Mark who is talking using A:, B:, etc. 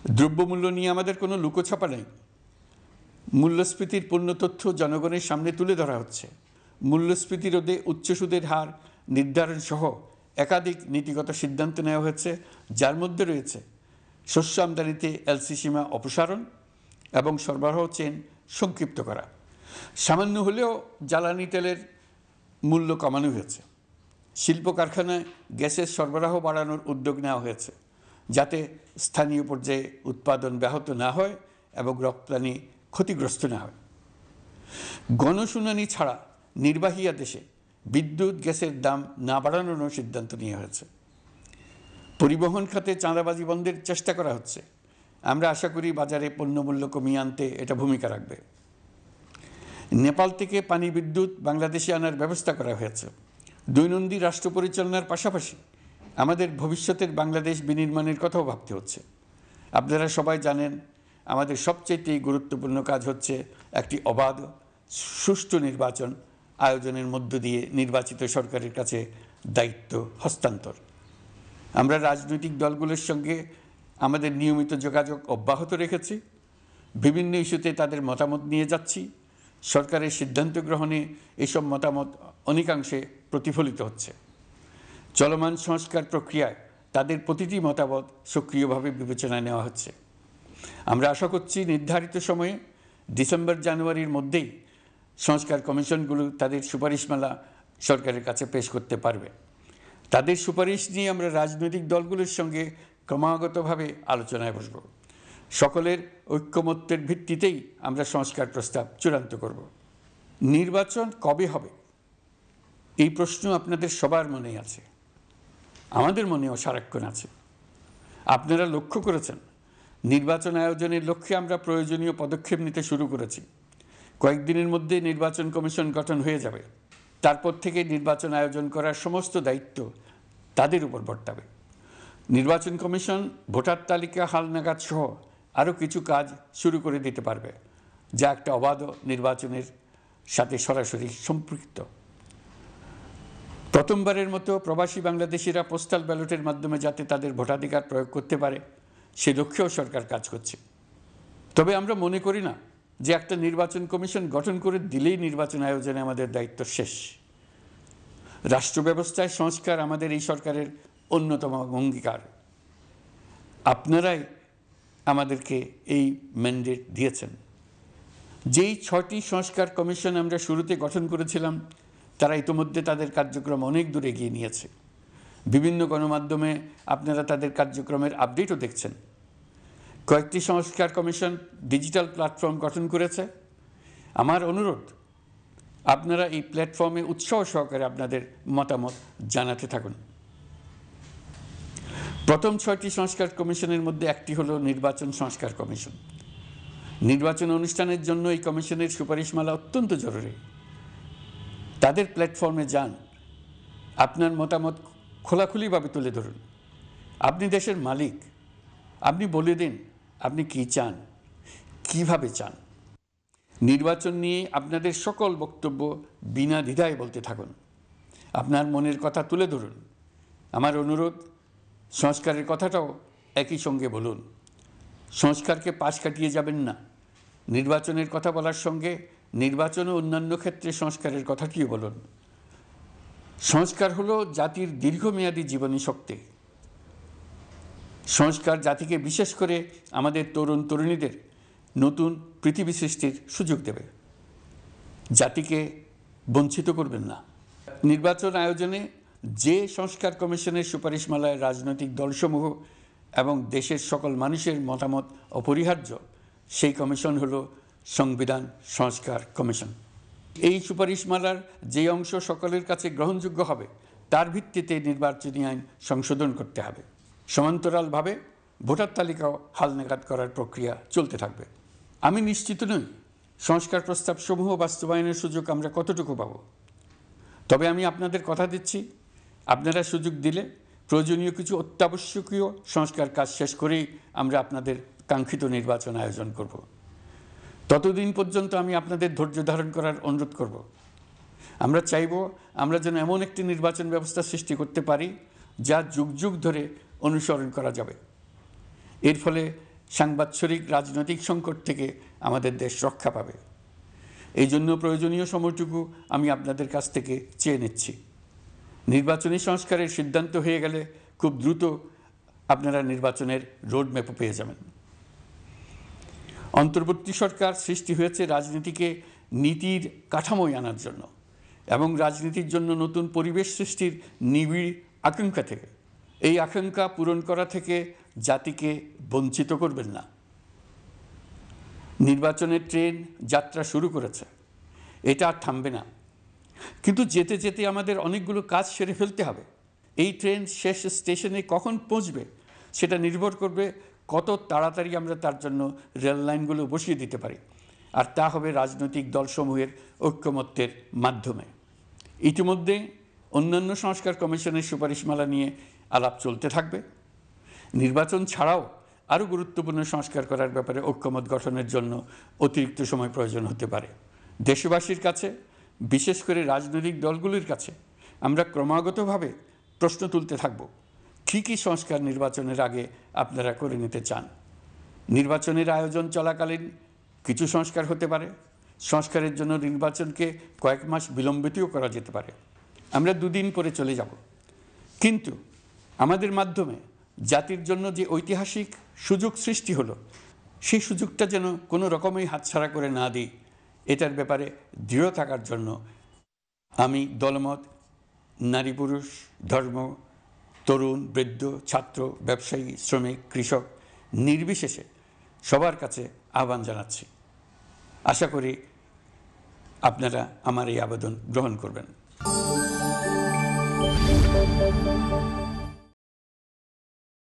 A: দ্রব্যমূল্য নিয়ে আমাদের কোনো লুকোছাপা নেই। মূল্যস্ফীতির পূর্ণ তথ্য জনগণের সামনে তুলে ধরা হচ্ছে। মূল্যস্ফীতি রোধে উচ্চ সুদের হার নির্ধারণ সহ একাধিক নীতিগত সিদ্ধান্ত নেওয়া হয়েছে, যার মধ্যে রয়েছে শস্য আমদানিতে এলসি সীমা অপসারণ এবং সরবরাহ চেইন সংক্ষিপ্ত করা। সামান্য হলেও জ্বালানি তেলের মূল্য কমানো হয়েছে। শিল্প কারখানায় গ্যাসের সরবরাহ বাড়ানোর উদ্যোগ নেওয়া হয়েছে, যাতে স্থানীয় পর্যায়ে উৎপাদন ব্যাহত না হয় এবং রপ্তানি ক্ষতিগ্রস্ত না হয়। গণশুনানি ছাড়া নির্বাহী আদেশে বিদ্যুৎ গ্যাসের দাম না বাড়ানোর সিদ্ধান্ত নেওয়া হয়েছে। পরিবহন খাতে চাঁদাবাজি বন্ধের চেষ্টা করা হচ্ছে। আমরা আশা করি বাজারে পণ্যমূল্য কমিয়ে আনতে এটা ভূমিকা রাখবে। নেপাল থেকে পানি বিদ্যুৎ বাংলাদেশে আনার ব্যবস্থা করা হয়েছে। দৈনন্দিন রাষ্ট্র পরিচালনার পাশাপাশি আমাদের ভবিষ্যতের বাংলাদেশ বিনির্মাণের কথাও ভাবতে হচ্ছে। আপনারা সবাই জানেন, আমাদের সবচেয়ে গুরুত্বপূর্ণ কাজ হচ্ছে একটি অবাধ সুষ্ঠু নির্বাচন আয়োজনের মধ্য দিয়ে নির্বাচিত সরকারের কাছে দায়িত্ব হস্তান্তর। আমরা রাজনৈতিক দলগুলোর সঙ্গে আমাদের নিয়মিত যোগাযোগ অব্যাহত রেখেছি। বিভিন্ন ইস্যুতে তাদের মতামত নিয়ে যাচ্ছি। সরকারের সিদ্ধান্ত গ্রহণে এসব মতামত অনেকাংশে প্রতিফলিত হচ্ছে। চলমান সংস্কার প্রক্রিয়ায় তাদের প্রতিটি মতামত সক্রিয়ভাবে বিবেচনায় নেওয়া হচ্ছে। আমরা আশা করছি নির্ধারিত সময়ে ডিসেম্বর-জানুয়ারির মধ্যেই সংস্কার কমিশনগুলো তাদের সুপারিশমালা সরকারের কাছে পেশ করতে পারবে। তাদের সুপারিশ নিয়ে আমরা রাজনৈতিক দলগুলোর সঙ্গে ক্রমাগতভাবে আলোচনায় বসব। সকলের ঐক্যমত্যের ভিত্তিতেই আমরা সংস্কার প্রস্তাব চূড়ান্ত করব। নির্বাচন কবে হবে এই প্রশ্ন আপনাদের সবার মনেই আছে, আমাদের মনেও সারাক্ষণ আছে। আপনারা লক্ষ্য করেছেন, নির্বাচন আয়োজনের লক্ষ্যে আমরা প্রয়োজনীয় পদক্ষেপ নিতে শুরু করেছি। কয়েকদিনের মধ্যে নির্বাচন কমিশন গঠন হয়ে যাবে। তারপর থেকে নির্বাচন আয়োজন করার সমস্ত দায়িত্ব তাদের উপর বর্তাবে। নির্বাচন কমিশন ভোটার তালিকা হালনাগাদ সহ আরও কিছু কাজ শুরু করে দিতে পারবে, যা একটা অবাধ নির্বাচনের সাথে সরাসরি সম্পৃক্ত। প্রথমবারের মতো প্রবাসী বাংলাদেশিরা পোস্টাল ব্যালটের মাধ্যমে যাতে তাদের ভোটাধিকার প্রয়োগ করতে পারে, সে লক্ষ্যেও সরকার কাজ করছে। তবে আমরা মনে করি না যে একটা নির্বাচন কমিশন গঠন করে দিলেই নির্বাচন আয়োজনে আমাদের দায়িত্ব শেষ। রাষ্ট্র ব্যবস্থায় সংস্কার আমাদের এই সরকারের অন্যতম অঙ্গীকার। আপনারাই আমাদেরকে এই ম্যান্ডেট দিয়েছেন। যেই 6টি সংস্কার কমিশন আমরা শুরুতে গঠন করেছিলাম, তারা ইতিমধ্যে তাদের কার্যক্রম অনেক দূর এগিয়ে নিয়েছে। বিভিন্ন গণমাধ্যমে আপনারা তাদের কার্যক্রমের আপডেটও দেখছেন। কয়েকটি সংস্কার কমিশন ডিজিটাল প্ল্যাটফর্ম গঠন করেছে। আমার অনুরোধ, আপনারা এই প্ল্যাটফর্মে উৎসাহ সহকারে আপনাদের মতামত জানাতে থাকুন। প্রথম 6টি সংস্কার কমিশনের মধ্যে একটি হলো নির্বাচন সংস্কার কমিশন। নির্বাচন অনুষ্ঠানের জন্য এই কমিশনের সুপারিশমালা অত্যন্ত জরুরি। তাদের প্ল্যাটফর্মে যান, আপনার মতামত খোলাখুলিভাবে তুলে ধরুন। আপনি দেশের মালিক, আপনি বলে দিন আপনি কি চান, কিভাবে চান। নির্বাচন নিয়ে আপনাদের সকল বক্তব্য বিনা দ্বিধায় বলতে থাকুন। আপনার মনের কথা তুলে ধরুন। আমার অনুরোধ, সংস্কারের কথাটাও একই সঙ্গে বলুন। সংস্কারকে পাশ কাটিয়ে যাবেন না। নির্বাচনের কথা বলার সঙ্গে নির্বাচন ও অন্যান্য ক্ষেত্রে সংস্কারের কথাটিও বলুন। সংস্কার হলো জাতির দীর্ঘমেয়াদী জীবনী শক্তি। সংস্কার জাতিকে, বিশেষ করে আমাদের তরুণ তরুণীদের, নতুন পৃথিবী সৃষ্টির সুযোগ দেবে। জাতিকে বঞ্চিত করবেন না। নির্বাচন আয়োজনে যে সংস্কার কমিশনের সুপারিশমালায় রাজনৈতিক দলসমূহ এবং দেশের সকল মানুষের মতামত অপরিহার্য, সেই কমিশন হলো সংবিধান সংস্কার কমিশন। এই সুপারিশমালার যে অংশ সকলের কাছে গ্রহণযোগ্য হবে, তার ভিত্তিতে নির্বাচনী আইন সংশোধন করতে হবে। সমান্তরালভাবে ভোটার তালিকাও হালনাগাদ করার প্রক্রিয়া চলতে থাকবে। আমি নিশ্চিত নই সংস্কার প্রস্তাবসমূহ বাস্তবায়নের সুযোগ আমরা কতটুকু পাব। তবে আমি আপনাদের কথা দিচ্ছি, আপনারা সুযোগ দিলে প্রয়োজনীয় কিছু অত্যাবশ্যকীয় সংস্কার কাজ শেষ করেই আমরা আপনাদের কাঙ্ক্ষিত নির্বাচন আয়োজন করব। ততদিন পর্যন্ত আমি আপনাদের ধৈর্য ধারণ করার অনুরোধ করব। আমরা চাইব আমরা যেন এমন একটি নির্বাচন ব্যবস্থা সৃষ্টি করতে পারি যা যুগ যুগ ধরে অনুসরণ করা যাবে। এর ফলে সাংবৎসরিক রাজনৈতিক সংকট থেকে আমাদের দেশ রক্ষা পাবে। এই জন্য প্রয়োজনীয় সময়টুকু আমি আপনাদের কাছ থেকে চেয়ে নিচ্ছি। নির্বাচনী সংস্কারের সিদ্ধান্ত হয়ে গেলে খুব দ্রুত আপনারা নির্বাচনের রোডম্যাপও পেয়ে যাবেন। অন্তর্বর্তী সরকার সৃষ্টি হয়েছে রাজনীতিকে নীতির কাঠামোয় আনার জন্য এবং রাজনীতির জন্য নতুন পরিবেশ সৃষ্টির নিবিড় আকাঙ্ক্ষা থেকে। এই আকাঙ্ক্ষা পূরণ করা থেকে জাতিকে বঞ্চিত করবেন না। নির্বাচনের ট্রেন যাত্রা শুরু করেছে, এটা আর থামবে না, কিন্তু যেতে যেতে আমাদের অনেকগুলো কাজ সেরে ফেলতে হবে। এই ট্রেন শেষ স্টেশনে কখন পৌঁছবে সেটা নির্ভর করবে কত তাড়াতাড়ি আমরা তার জন্য রেল লাইনগুলো বসিয়ে দিতে পারি, আর তা হবে রাজনৈতিক দলসমূহের ঐক্যমত্যের মাধ্যমে। ইতিমধ্যে অন্যান্য সংস্কার কমিশনের সুপারিশমালা নিয়ে আলাপ চলতে থাকবে। নির্বাচন ছাড়াও আরও গুরুত্বপূর্ণ সংস্কার করার ব্যাপারে ঐক্যমত গঠনের জন্য অতিরিক্ত সময় প্রয়োজন হতে পারে। দেশবাসীর কাছে, বিশেষ করে রাজনৈতিক দলগুলির কাছে আমরা ক্রমাগতভাবে প্রশ্ন তুলতে থাকব, কী কী সংস্কার নির্বাচনের আগে আপনারা করে নিতে চান। নির্বাচনের আয়োজন চলাকালীন কিছু সংস্কার হতে পারে। সংস্কারের জন্য নির্বাচনকে কয়েক মাস বিলম্বিতও করা যেতে পারে। আমরা দুদিন পরে চলে যাব, কিন্তু আমাদের মাধ্যমে জাতির জন্য যে ঐতিহাসিক সুযোগ সৃষ্টি হলো, সেই সুযোগটা যেন কোনো রকমেই হাতছাড়া করে না দিই, এটার ব্যাপারে দৃঢ় থাকার জন্য আমি দলমত, নারী পুরুষ, ধর্ম, তরুণ, বৃদ্ধ, ছাত্র, ব্যবসায়ী, শ্রমিক, কৃষক নির্বিশেষে সবার কাছে আহ্বান জানাচ্ছি। আশা করি আপনারা আমার এই আবেদন গ্রহণ করবেন।